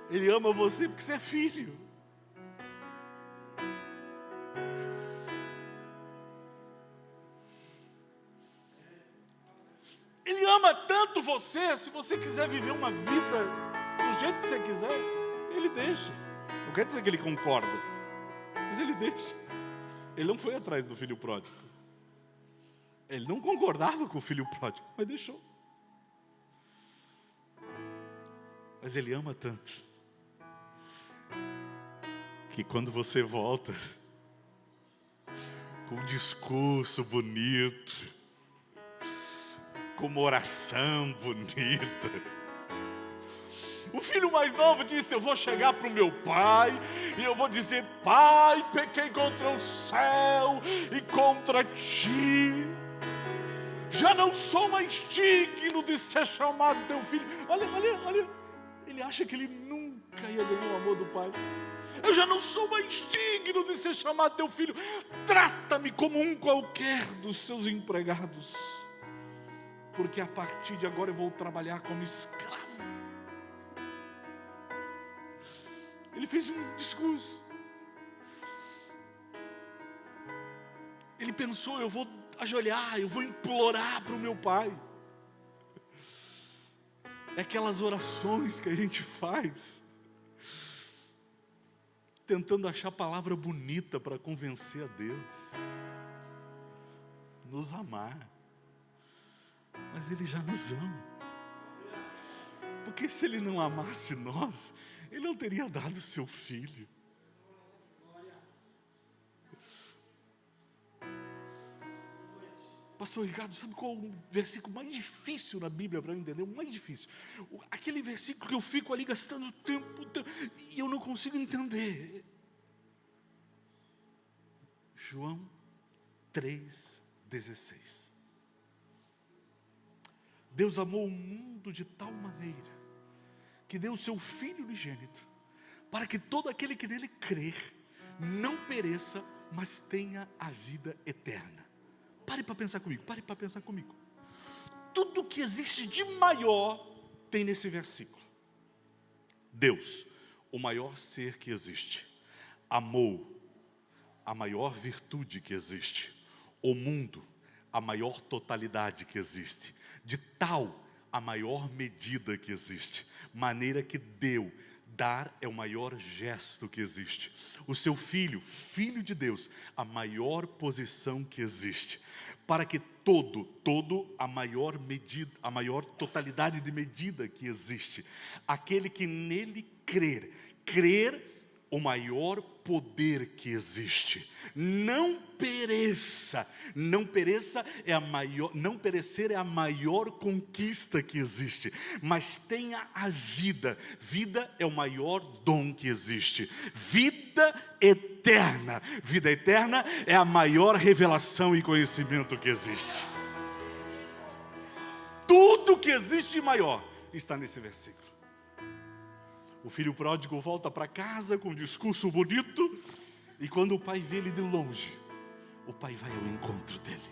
Ele ama você porque você é filho. Ele ama tanto você, se você quiser viver uma vida do jeito que você quiser, ele deixa. Não quer dizer que ele concorda, mas ele deixa. Ele não foi atrás do filho pródigo. Ele não concordava com o filho pródigo, mas deixou. Mas ele ama tanto, que quando você volta, com um discurso bonito, com uma oração bonita, o filho mais novo disse, eu vou chegar para o meu pai, e eu vou dizer, pai, pequei contra o céu e contra ti, já não sou mais digno de ser chamado teu filho. Olha, ele acha que ele nunca ia ganhar o amor do pai. Eu já não sou mais digno de ser chamado teu filho, trata-me como um qualquer dos seus empregados, porque a partir de agora eu vou trabalhar como escravo. Ele fez um discurso. Ele pensou, eu vou ajoelhar, eu vou implorar para o meu pai. É aquelas orações que a gente faz, tentando achar palavra bonita para convencer a Deus, nos amar. Mas Ele já nos ama. Porque se Ele não amasse nós, Ele não teria dado o seu Filho. Pastor Ricardo, sabe qual é o versículo mais difícil na Bíblia para eu entender? O mais difícil. Aquele versículo que eu fico ali gastando tempo e eu não consigo entender. João 3,16. Deus amou o mundo de tal maneira que deu o seu Filho unigênito, para que todo aquele que nele crer não pereça, mas tenha a vida eterna. Pare para pensar comigo. Tudo que existe de maior tem nesse versículo. Deus, o maior ser que existe, amou a maior virtude que existe, o mundo, a maior totalidade que existe, de tal a maior medida que existe, maneira que deu. Dar é o maior gesto que existe. O seu filho, filho de Deus, a maior posição que existe, para que a maior medida, a maior totalidade de medida que existe, aquele que nele crer, o maior poder que existe. Não pereça. Não pereça é a maior, não perecer é a maior conquista que existe. Mas tenha a vida. Vida é o maior dom que existe. Vida eterna. Vida eterna é a maior revelação e conhecimento que existe. Tudo que existe maior está nesse versículo. O filho pródigo volta para casa com um discurso bonito, e quando o pai vê ele de longe, o pai vai ao encontro dele.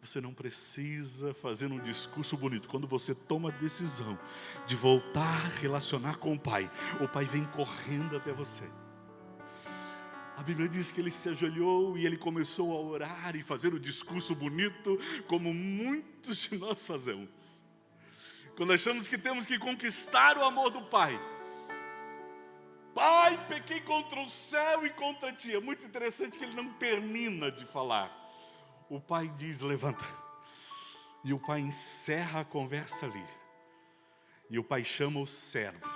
Você não precisa fazer um discurso bonito. Quando você toma a decisão de voltar a relacionar com o pai vem correndo até você. A Bíblia diz que ele se ajoelhou e ele começou a orar e fazer o discurso bonito, como muitos de nós fazemos. Quando achamos que temos que conquistar o amor do Pai. Pai, pequei contra o céu e contra ti. É muito interessante que ele não termina de falar. O Pai diz, levanta. E o Pai encerra a conversa ali. E o Pai chama o servo.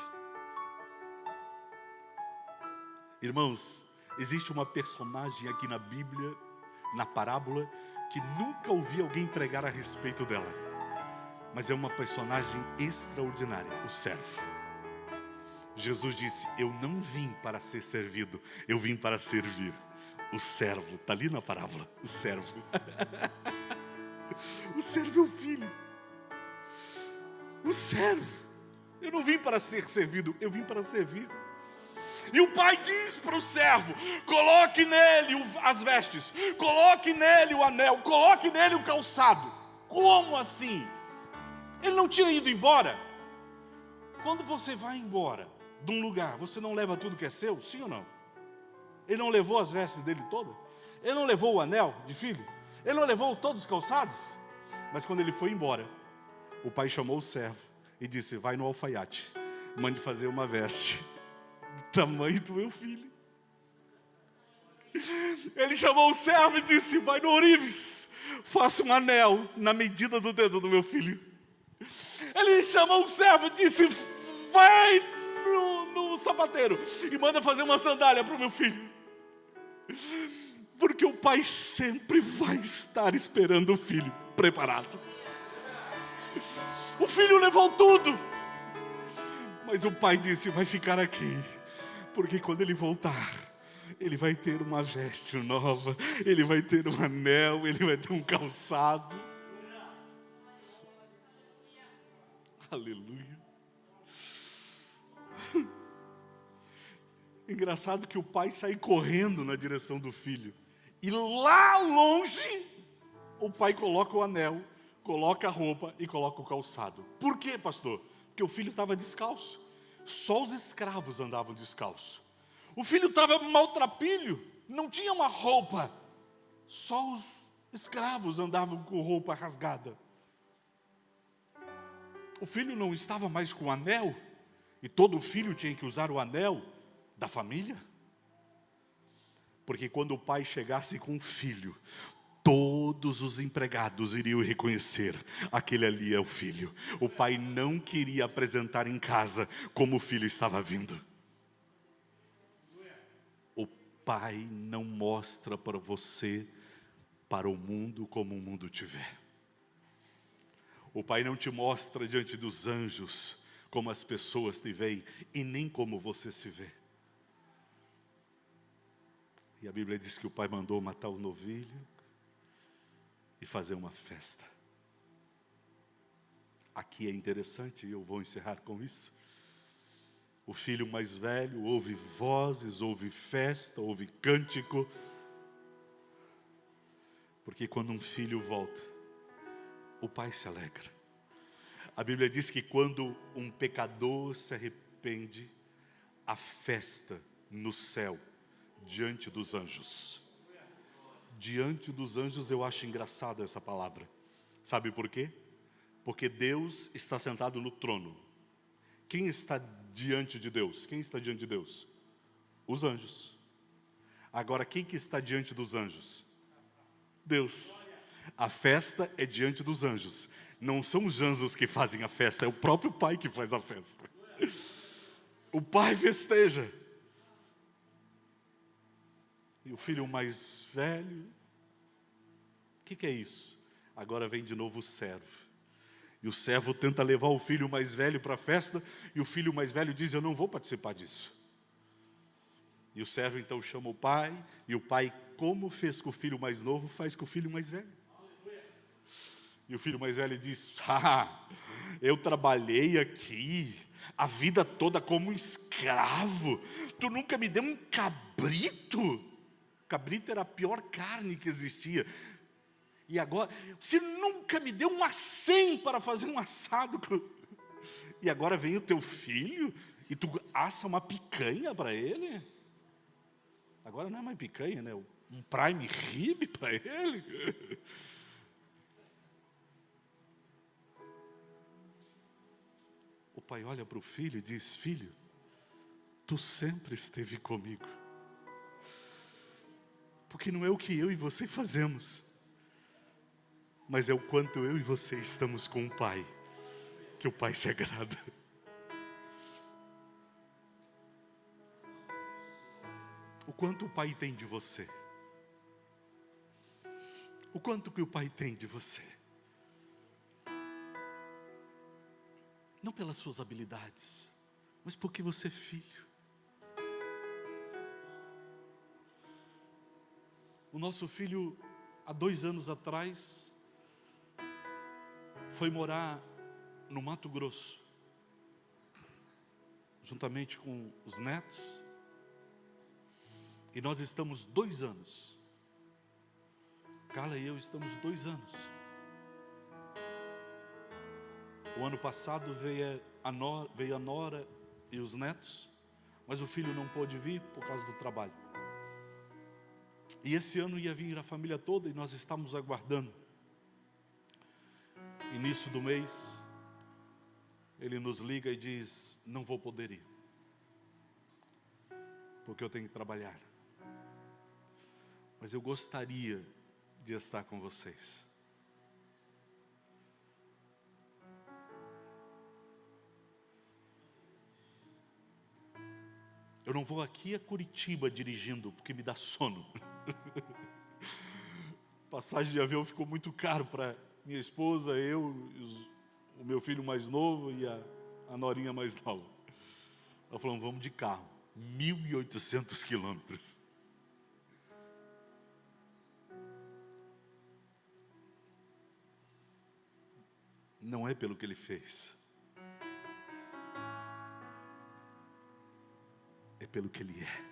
Irmãos, existe uma personagem aqui na Bíblia, na parábola, que nunca ouvi alguém pregar a respeito dela. Mas é uma personagem extraordinária, o servo. Jesus disse, eu não vim para ser servido, eu vim para servir. O servo, está ali na parábola, o servo. O servo é o filho. O servo. Eu não vim para ser servido, eu vim para servir. E o pai diz para o servo, coloque nele as vestes, coloque nele o anel, coloque nele o calçado. Como assim? Ele não tinha ido embora. Quando você vai embora de um lugar, você não leva tudo que é seu, sim ou não? Ele não levou as vestes dele todas? Ele não levou o anel de filho? Ele não levou todos os calçados? Mas quando ele foi embora, o pai chamou o servo e disse, vai no alfaiate, mande fazer uma veste do tamanho do meu filho. Ele chamou o servo e disse, vai no ourives, faça um anel na medida do dedo do meu filho. Ele chamou o servo e disse, vai no sapateiro e manda fazer uma sandália para o meu filho. Porque o pai sempre vai estar esperando o filho preparado. O filho levou tudo, mas o pai disse, vai ficar aqui, porque quando ele voltar, ele vai ter uma veste nova, ele vai ter um anel, ele vai ter um calçado. Aleluia. Engraçado que o pai sai correndo na direção do filho. E lá longe, o pai coloca o anel, coloca a roupa e coloca o calçado. Por quê, pastor? Porque o filho estava descalço. Só os escravos andavam descalço. O filho estava maltrapilho, não tinha uma roupa. Só os escravos andavam com roupa rasgada. O filho não estava mais com o anel, e todo filho tinha que usar o anel da família. Porque quando o pai chegasse com o filho, todos os empregados iriam reconhecer, aquele ali é o filho. O pai não queria apresentar em casa como o filho estava vindo. O pai não mostra para você, para o mundo como o mundo te vê. O pai não te mostra diante dos anjos como as pessoas te veem e nem como você se vê. E a Bíblia diz que o pai mandou matar o novilho e fazer uma festa. Aqui é interessante, e eu vou encerrar com isso. O filho mais velho ouve vozes, ouve festa, ouve cântico. Porque quando um filho volta, o pai se alegra. A Bíblia diz que quando um pecador se arrepende, há festa no céu, diante dos anjos. Diante dos anjos, eu acho engraçado essa palavra. Sabe por quê? Porque Deus está sentado no trono. Quem está diante de Deus? Quem está diante de Deus? Os anjos. Agora, quem que está diante dos anjos? Deus. A festa é diante dos anjos. Não são os anjos que fazem a festa, é o próprio Pai que faz a festa. O pai festeja. E o filho mais velho, o que é isso? Agora vem de novo o servo. E o servo tenta levar o filho mais velho para a festa, e o filho mais velho diz: eu não vou participar disso. E o servo então chama o pai, e o pai, como fez com o filho mais novo, faz com o filho mais velho. E o filho mais velho diz: eu trabalhei aqui a vida toda como um escravo, tu nunca me deu um cabrito. Cabrito era a pior carne que existia. E agora, você nunca me deu um acém para fazer um assado. E agora vem o teu filho e tu assa uma picanha para ele? Agora não é mais picanha, né? Um prime rib para ele? O pai olha para o filho e diz: filho, tu sempre esteve comigo. Porque não é o que eu e você fazemos, mas é o quanto eu e você estamos com o Pai, que o Pai se agrada. O quanto o Pai tem de você. O quanto que o Pai tem de você. Não pelas suas habilidades, mas porque você é filho. O nosso filho, há 2 anos atrás, foi morar no Mato Grosso, juntamente com os netos, e nós estamos 2 anos. Carla e eu estamos 2 anos. O ano passado veio a nora e os netos, mas o filho não pôde vir por causa do trabalho. E esse ano ia vir a família toda e nós estávamos aguardando. Início do mês, ele nos liga e diz: não vou poder ir, porque eu tenho que trabalhar. Mas eu gostaria de estar com vocês. Eu não vou aqui a Curitiba dirigindo, porque me dá sono. Passagem de avião ficou muito caro para minha esposa, eu, o meu filho mais novo e a norinha mais nova. Ela falou: vamos de carro, 1.800 quilômetros. Não é pelo que ele fez, é pelo que ele é.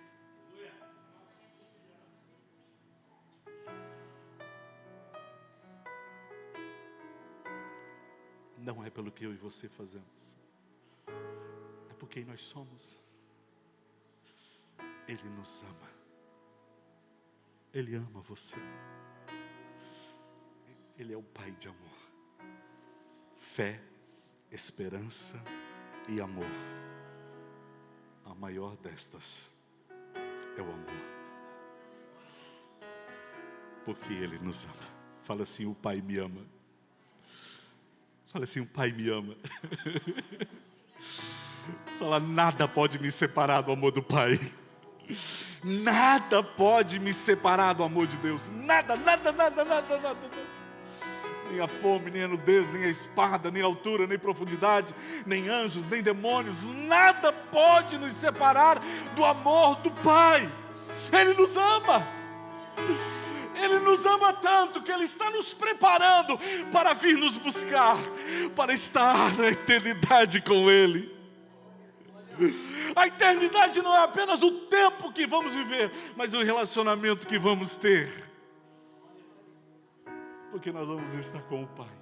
Não é pelo que eu e você fazemos, é por quem nós somos. Ele nos ama. Ele ama você. Ele é o Pai de amor. Fé, esperança e amor. A maior destas é o amor. Porque Ele nos ama. Fala assim: o Pai me ama. Fala assim: o Pai me ama. Fala: nada pode me separar do amor do Pai. Nada pode me separar do amor de Deus. Nada, nada, nada, nada, nada. Nem a fome, nem a nudez, nem a espada, nem a altura, nem profundidade, nem anjos, nem demônios. Nada pode nos separar do amor do Pai. Ele nos ama. Ele nos ama tanto que Ele está nos preparando para vir nos buscar, para estar na eternidade com Ele. A eternidade não é apenas o tempo que vamos viver, mas o relacionamento que vamos ter. Porque nós vamos estar com o Pai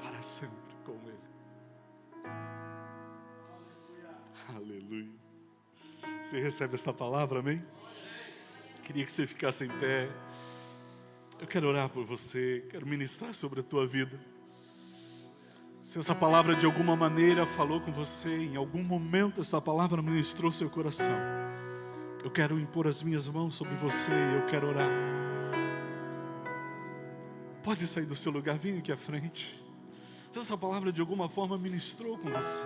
para sempre com Ele. Aleluia. Você recebe esta palavra, amém? Queria que você ficasse em pé. Eu quero orar por você, quero ministrar sobre a tua vida. Se essa palavra de alguma maneira falou com você, em algum momento essa palavra ministrou seu coração, eu quero impor as minhas mãos sobre você e eu quero orar. Pode sair do seu lugar, vem aqui à frente. Se essa palavra de alguma forma ministrou com você,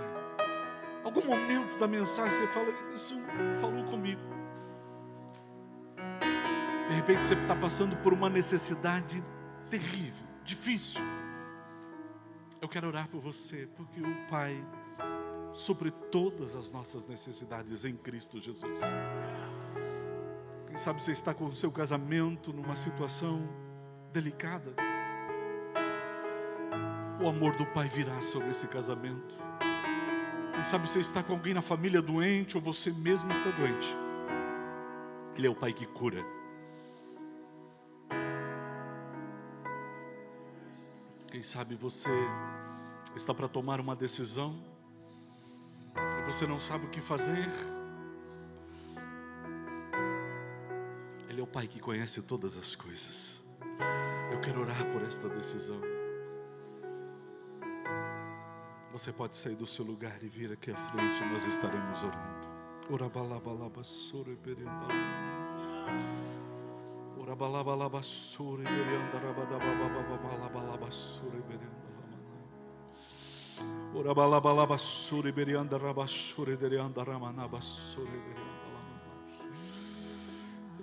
algum momento da mensagem você fala, isso falou comigo. De repente você está passando por uma necessidade terrível, difícil. Eu quero orar por você, porque o Pai supre todas as nossas necessidades em Cristo Jesus. Quem sabe você está com o seu casamento numa situação delicada. O amor do Pai virá sobre esse casamento. Quem sabe você está com alguém na família doente, ou você mesmo está doente. Ele é o Pai que cura. Quem sabe você está para tomar uma decisão e você não sabe o que fazer. Ele é o Pai que conhece todas as coisas. Eu quero orar por esta decisão. Você pode sair do seu lugar e vir aqui à frente, nós estaremos orando. Orabalabalabasura berenda. Orabalabalabasura berenda rabadabababalabasura berenda. Orabalabalabasura berenda rabasura berenda ramanabasura berenda.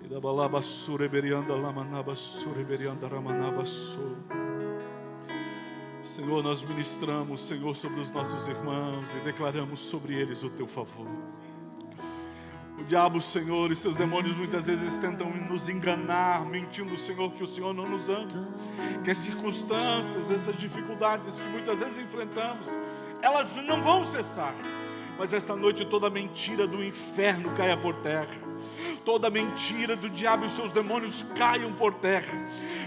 Irabalabasura berenda lamanabasura berenda ramanabasura. Senhor, nós ministramos, Senhor, sobre os nossos irmãos e declaramos sobre eles o Teu favor. O diabo, Senhor, e seus demônios muitas vezes tentam nos enganar, mentindo, Senhor, que o Senhor não nos ama, que as circunstâncias, essas dificuldades que muitas vezes enfrentamos, elas não vão cessar. Mas esta noite toda mentira do inferno caia por terra. Toda mentira do diabo e seus demônios caiam por terra.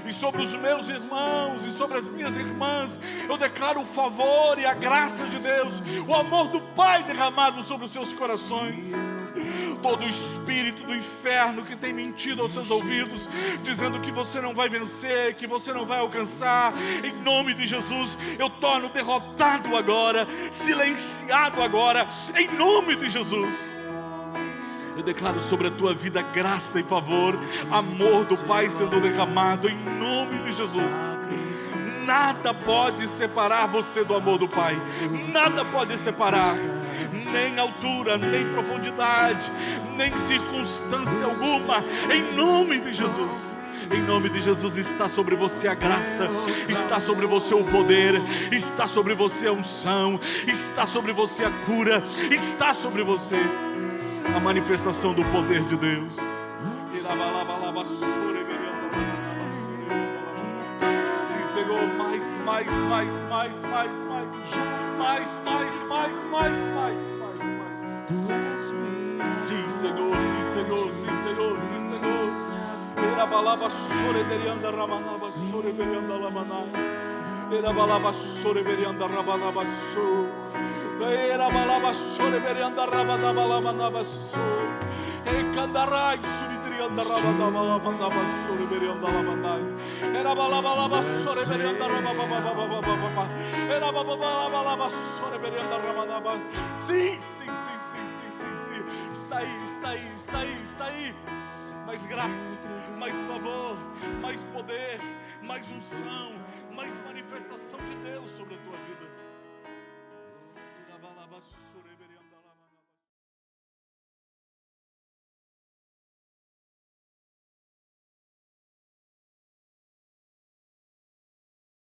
E sobre os meus irmãos e sobre as minhas irmãs, eu declaro o favor e a graça de Deus, o amor do Pai derramado sobre os seus corações. Todo espírito do inferno que tem mentido aos seus ouvidos, dizendo que você não vai vencer, que você não vai alcançar, em nome de Jesus, eu torno derrotado agora, silenciado agora, em nome de Jesus. Eu declaro sobre a tua vida graça e favor, amor do Pai sendo derramado em nome de Jesus. Nada pode separar você do amor do Pai. Nada pode separar. Nem altura, nem profundidade, nem circunstância alguma. Em nome de Jesus. Em nome de Jesus está sobre você a graça, está sobre você o poder, está sobre você a unção, está sobre você a cura, está sobre você a manifestação do poder de Deus. Sim, Senhor, mais. Sim, Senhor. Era balaba sore berianda ramanaba sore berianda lamana. Era balaba sore berianda ramanaba so. Era balaba sore berianda ramanaba lamanaba so. E candarai suridrianda ramanaba lamanaba sore berianda lamana. Era balaba sore berianda ramanaba. Era balaba sore berianda ramanaba. Sim. Está aí. Mais graça, mais favor, mais poder, mais unção, mais manifestação de Deus sobre a tua vida.